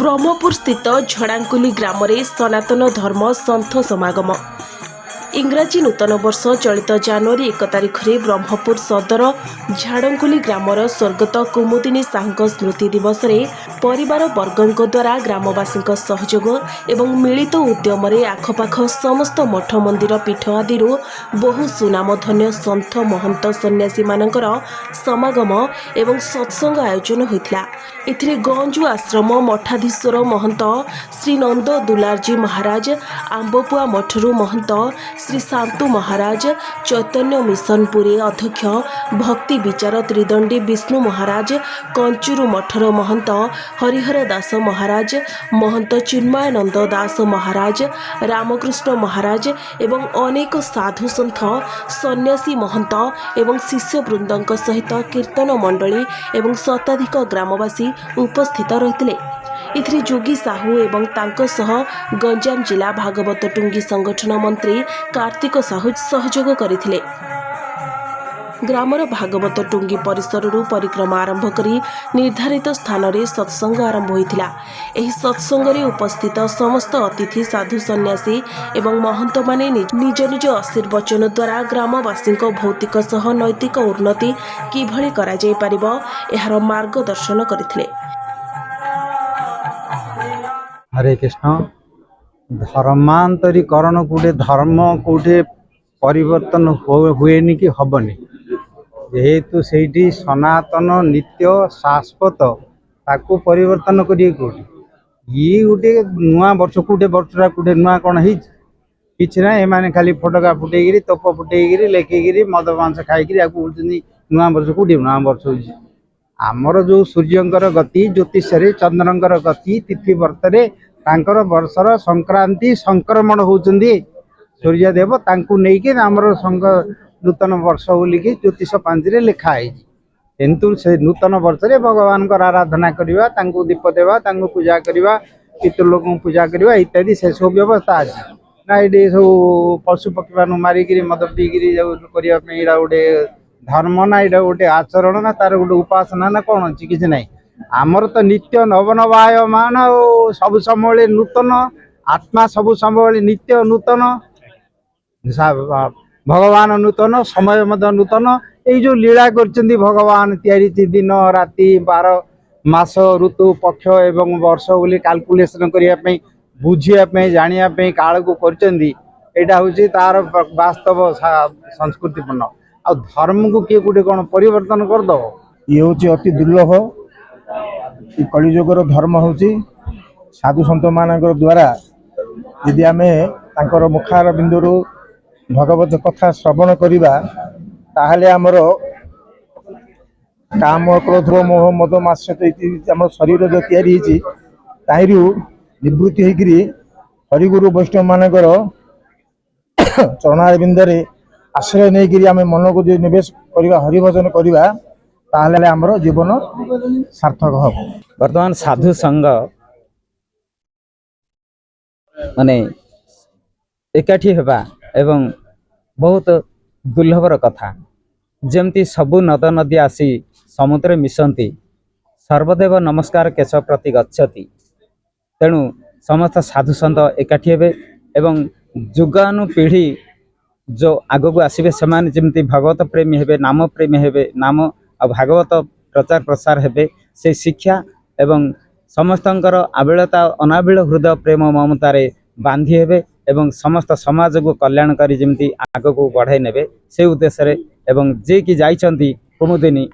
ब्रह्मपुर स्थित झड़ांकुली ग्राम रे सनातन धर्म संथ समागम। इंग्राजी नूतन वर्ष चलित जनवरी 1 तारिख में ब्रह्मपुर सदर झाड़ंकुली ग्रामर स्वर्गत कुमुदिनी साहू स्मृति दिवस रे परिवार वर्गों द्वारा ग्रामवासी सहयोग एवं मिलित उद्यम आखपाख समस्त मठ मंदिर पीठ आदि बहु सुनामधन्य सन्थ महंत सन्यासी मानकर समागम एवं सत्संग आयोजन होता। एथिरे गंजु आश्रम मठाधीश्वर महंत श्री नंद दुलारजी महाराज, आंबपुआ मठरू महंत श्री शांतु महाराज, चैतन्य मिशन पुरी अध्यक्ष भक्ति विचार त्रिदंडी विष्णु महाराज, कंचुरु मठर महंत हरिहर दास महाराज, महंत चिन्मयानंद दास महाराज, रामकृष्ण महाराज एवं अनेक साधु सन्थ सन्यासी महंत एवं शिष्यवृंद सहित कीर्तन मंडली एवं शताधिक ग्रामवासी उपस्थित रहिथिले। इथिरे जोगी साहू एवं तांको सह गंजाम जिला भागवत टुंगी संगठन मंत्री कार्तिक साहू सहयोग करथिले। ग्रामर भागवत टुंगी परिसर परिक्रमा आरंभ करी निर्धारित स्थान रे सत्संग आरंभ होइथिला। एही सत्संग रे उपस्थित समस्त अतिथि साधु सन्यासी एवं महंत माने निज निज आशीर्वचन द्वारा ग्रामवासी भौतिक सह नैतिक उन्नति किभଳି करा जाय परिबो एहार मार्गदर्शन करथिले। हरे कृष्ण। धर्मांतरीकरण कौटे धर्म कौटे परिवर्तन हुएनि कि हबनी, जेहेतु से सनातन नित्य शाश्वत ताको परिवर्तन करिए कौटे ये गोटे नुआ वर्ष कौटे वर्षा कौटे नुआ कौन हो कि ना एमाने खाली फटका फुटेगिरी तोप फुटेगिरी लेखिकी मद मांस खाई नुआ वर्ष कौटे नुआ वर्ष हो। आमर जो सूर्यंकर गति ज्योतिष चंद्रंकर गति तिथि वर्तरे तांकर वर्षर संक्रांति संक्रमण होउचंदी सूर्यदेव तांकु नेकी आमर नूतन वर्ष बोलिकी ज्योतिष पांचरे लिखा है। किंतु से नूतन वर्ष रे भगवान को आराधना करवा, तांकु दीप देवा, तांकु पूजा करवा, पितृलोक पूजा करवा इत्यादि से सब व्यवस्था अच्छे ना। ये सब पशु पक्षी मान मारिकी मद पीकि करने गोटे धर्म ना, ये गोटे आचरण ना, तार गोटे उपासना ना कौन अच्छी किसी ना। आमर तो नित्य नवनवायमान सब समय नूतन आत्मा सब समय नित्य नूतन भगवान नूतन समय मध्य नूतन। ये जो लीला करचंदी भगवान तैयारी दिन राति 12 मास ऋतु पक्ष एवं वर्ष बोली कैलकुलेशन करने बुझापी जानापी काल को करचंदी एटा होची तार वास्तव संस्कृतिपूर्ण। आ धर्म को किए गोटे कौन परिवर्तन करदो ये हूँ अति दुर्लभ। कलिजुगर धर्म हूँ साधु सन्त मान द्वारा यदि आम तर मुखार बिंदु भगवत कथा श्रवण करवा ताहले आमर काम क्रोध मोह मद मात्सर्य आम शरीर जो तैयारी ताहिरू निवृत्ति होकर हरिगुरु वैष्णव मानकर चरणार बिंदरे आश्रय नहीं आम मन को जो निवेश करवा हरिभजन करवा ताहले आमर जीवन सार्थक हम। वर्तमान साधु संघ माने एकाठी हेबा एवं बहुत दुर्लभर कथा। जमती सबु नद नदी आसी समुद्र मिशंती सर्वदेव नमस्कार केश प्रति गच्छति। तेणु समस्त साधु सन्त एकाठी हेबे एवं जुगानु पीढ़ी जो आगक आसबे से जमती भगवत प्रेमी हेबे, नाम प्रेमी हेबे, नाम आ भागवत प्रचार प्रसार हेबे से शिक्षा एवं समस्तंकर आबिलता अनाबिल हृदय प्रेम ममतारे बांधी हेबे एवं समस्त समाज को कल्याणकारी जमती आग को बढ़ाई नेबे से उद्देश्य एवं जे कि जाइछंती कुमुदिनी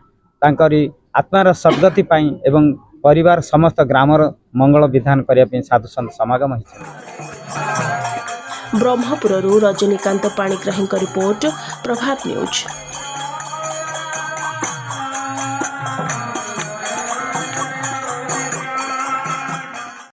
तांकरी आत्मार सद्गति पाई एवं परिवार समस्त ग्रामर मंगल विधान करने साधु सन्त समागम होइछ। ब्रह्मपुररू रजनीकांत पाणिग्राही रिपोर्ट, प्रभात न्यूज।